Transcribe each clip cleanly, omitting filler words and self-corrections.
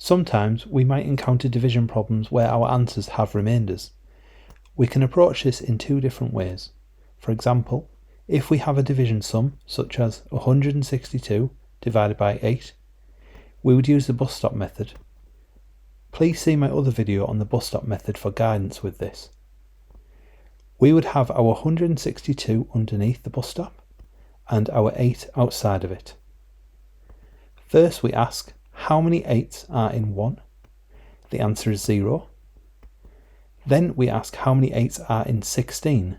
Sometimes we might encounter division problems where our answers have remainders. We can approach this in two different ways. For example, if we have a division sum, such as 162 divided by 8, we would use the bus stop method. Please see my other video on the bus stop method for guidance with this. We would have our 162 underneath the bus stop and our 8 outside of it. First we ask, how many 8s are in 1? The answer is 0. Then we ask how many 8s are in 16,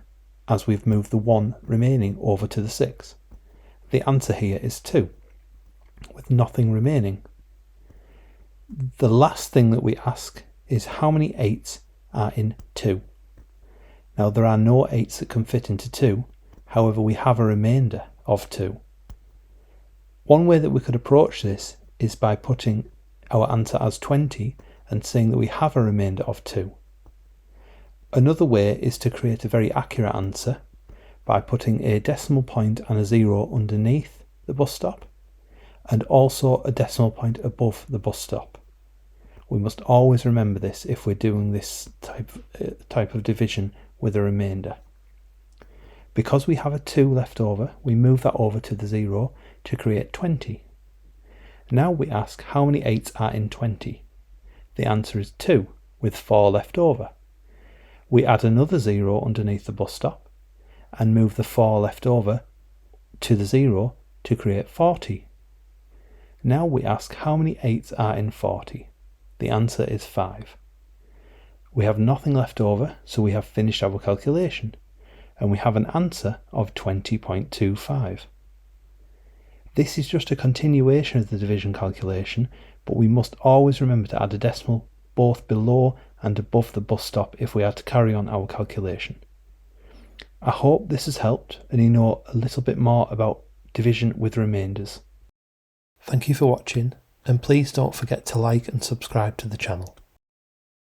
as we've moved the 1 remaining over to the 6. The answer here is 2, with nothing remaining. The last thing that we ask is how many 8s are in 2. Now there are no 8s that can fit into 2, however we have a remainder of 2. One way that we could approach this is by putting our answer as 20 and saying that we have a remainder of 2. Another way is to create a very accurate answer by putting a decimal point and a 0 underneath the bus stop and also a decimal point above the bus stop. We must always remember this if we're doing this type of division with a remainder. Because we have a 2 left over, we move that over to the 0 to create 20. Now we ask how many 8s are in 20. The answer is 2, with 4 left over. We add another 0 underneath the bus stop and move the 4 left over to the 0 to create 40. Now we ask how many 8s are in 40. The answer is 5. We have nothing left over, so we have finished our calculation, and we have an answer of 20.25. This is just a continuation of the division calculation, but we must always remember to add a decimal both below and above the bus stop if we are to carry on our calculation. I hope this has helped and you know a little bit more about division with remainders. Thank you for watching, and please don't forget to like and subscribe to the channel.